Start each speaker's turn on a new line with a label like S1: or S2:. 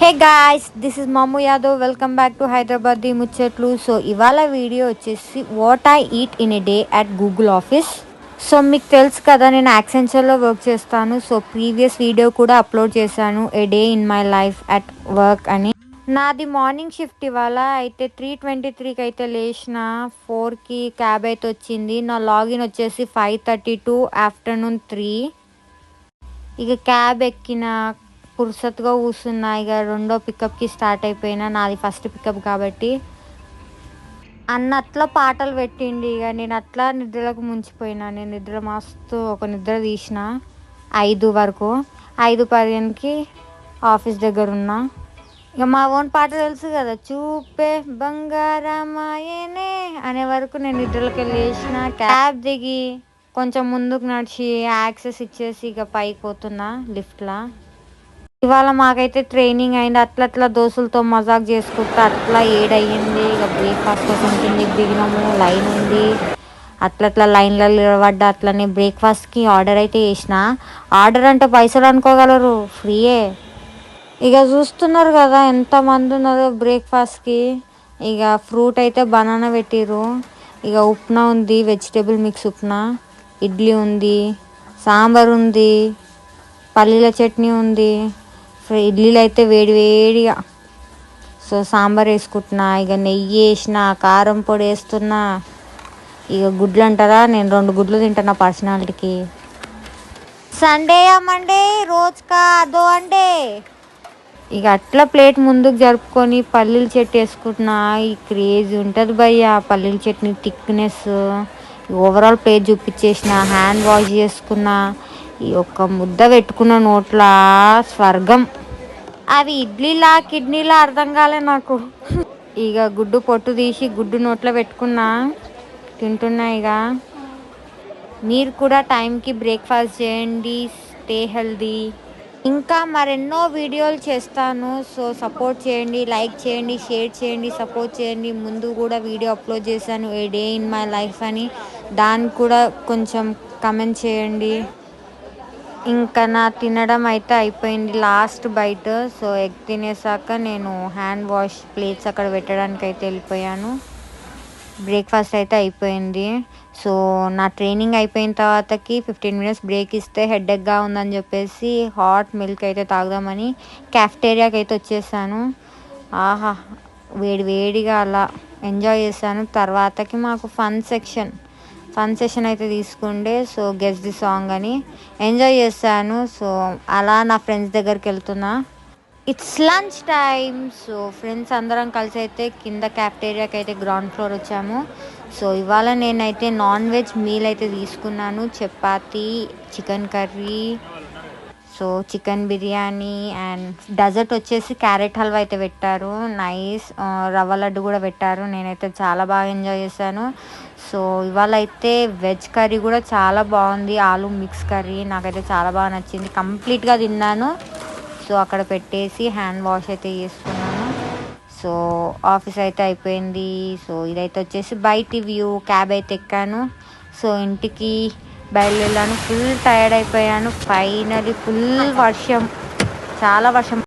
S1: Hey guys, this is Mammu Yadav. Welcome back to Hyderabad the Muchatlu. So ఇవాళ video వచ్చేసి what I eat in a day at Google office. So మీకు తెలుసు కదా, నేను యాక్సెంచర్లో వర్క్ చేస్తాను. సో ప్రీవియస్ వీడియో కూడా అప్లోడ్ చేశాను, a day in my life at work అని. నాది మార్నింగ్ షిఫ్ట్ ఇవాళ. అయితే 3:23కి అయితే లేచిన, 4కి క్యాబ్ అయితే వచ్చింది. నా లాగిన్ వచ్చేసి 5:32 ఆఫ్టర్నూన్ 3. ఇక క్యాబ్ ఎక్కిన, పురుసత్తుగా కూర్చున్నా. ఇక రెండో పికప్కి స్టార్ట్ అయిపోయినా, నాది ఫస్ట్ పికప్ కాబట్టి. అన్న అట్లా పాటలు పెట్టిండి. ఇక నేను అట్లా నిద్రలకు ముంచిపోయినా. నేను నిద్ర మస్తు ఒక నిద్ర తీసిన 5 వరకు. 5:15కి ఆఫీస్ దగ్గర ఉన్నా. ఇక మా ఓన్ పాట తెలుసు కదా, చూపే బంగారమాయనే అనే వరకు నేను నిద్రలోకి వెళ్ళేసిన. క్యాబ్ దిగి కొంచెం ముందుకు నడిచి యాక్సెస్ ఇచ్చేసి ఇక పైకి పోతున్నా లిఫ్ట్లా. ఇవాళ మాకైతే ట్రైనింగ్ అయింది. అట్లా దోస్తులతో మజాక్ చేసుకుంటా అట్లా 7 అయ్యింది. ఇక బ్రేక్ఫాస్ట్ కోసం కిందికి దిగినాము. లైన్ ఉంది, అట్లా లైన్లో నిలబడ్డా. అట్లనే బ్రేక్ఫాస్ట్కి ఆర్డర్ అయితే చేసిన. ఆర్డర్ అంటే పైసలు అనుకోగలరు, ఫ్రీయే. ఇక చూస్తున్నారు కదా ఎంతమంది ఉన్నారో బ్రేక్ఫాస్ట్కి. ఇక ఫ్రూట్ అయితే బనానా పెట్టిర్రు. ఇక ఉప్మా ఉంది, వెజిటేబుల్ మిక్స్ ఉప్మా. ఇడ్లీ ఉంది, సాంబార్ ఉంది, పల్లీల చట్నీ ఉంది. ఇడ్లీలు అయితే వేడిగా. సో సాంబార్ వేసుకుంటున్నా. ఇక నెయ్యి వేసిన, కారం పొడి వేస్తున్నా. ఇక గుడ్లు అంటారా, నేను 2 గుడ్లు తింటున్నా పర్సనాలిటీకి. సండే మండే రోజుకా అదో అండే. ఇక అట్లా ప్లేట్ ముందుకు జరుపుకొని పల్లీల చట్నీ వేసుకుంటున్నా. ఈ క్రేజీ ఉంటుంది భయ్య పల్లీల చట్నీ థిక్నెస్. ఓవరాల్ ప్లేట్ చూపించేసిన, హ్యాండ్ వాష్ చేసుకున్నా. ఈ ఒక్క ముద్ద పెట్టుకున్న నోట్లా స్వర్గం. అవి ఇడ్లీలా కిడ్నీలా అర్థం కాలే నాకు. ఇక గుడ్డు పొట్టు తీసి గుడ్డు నోట్లో పెట్టుకున్నా, తింటున్నా. ఇక మీరు కూడా టైంకి బ్రేక్ఫాస్ట్ చేయండి, స్టే హెల్దీ. ఇంకా మరెన్నో వీడియోలు చేస్తాను. సో సపోర్ట్ చేయండి, లైక్ చేయండి, షేర్ చేయండి, సపోర్ట్ చేయండి. ముందు కూడా వీడియో అప్లోడ్ చేశాను, a day in my life అని. దానికి కూడా కొంచెం కమెంట్ చేయండి. ఇంకా నా తినడం అయితే అయిపోయింది, లాస్ట్ బైట్. సో ఎగ్ తినేసాక నేను హ్యాండ్ వాష్ ప్లేట్స్ అక్కడ పెట్టడానికి అయితే వెళ్ళిపోయాను. బ్రేక్ఫాస్ట్ అయితే అయిపోయింది. సో నా ట్రైనింగ్ అయిపోయిన తర్వాతకి 15 మినిట్స్ బ్రేక్ ఇస్తే హెడేక్గా ఉందని చెప్పేసి హాట్ మిల్క్ అయితే తాగుదామని క్యాఫ్టేరియాకి అయితే వచ్చేసాను. ఆహా, వేడిగా అలా ఎంజాయ్ చేశాను. తర్వాతకి మాకు ఫన్ సెషన్ అయితే తీసుకుండే. సో గెస్ ది సాంగ్ అని ఎంజాయ్ చేశాను. సో అలా నా ఫ్రెండ్స్ దగ్గరికి వెళ్తున్నా. It's lunch time. So friends అందరం కలిసి అయితే కింద క్యాఫ్టేరియాకి అయితే గ్రౌండ్ ఫ్లోర్ వచ్చాము. సో ఇవాళ నేనైతే నాన్ వెజ్ మీల్ అయితే తీసుకున్నాను. Chapati, chicken curry, so chicken biryani and dessert వచ్చేసి క్యారెట్ హల్వా అయితే పెట్టారు. నైస్. రవ్వ లడ్డు కూడా పెట్టారు. నేనైతే చాలా బాగా ఎంజాయ్ చేశాను. సో ఇవాళ అయితే వెజ్ కర్రీ కూడా చాలా బాగుంది, ఆలు మిక్స్ కర్రీ. నాకైతే చాలా బాగా నచ్చింది, కంప్లీట్గా తిన్నాను. సో అక్కడ పెట్టేసి హ్యాండ్ వాష్ అయితే చేసుకున్నాను. సో ఆఫీస్ అయితే అయిపోయింది. సో ఇదైతే వచ్చేసి బయటి వ్యూ. క్యాబ్ అయితే ఎక్కాను. సో ఇంటికి బయలుదేరాను. ఫుల్ టైర్డ్ అయిపోయాను. ఫైనలీ ఫుల్ వర్షం, చాలా వర్షం.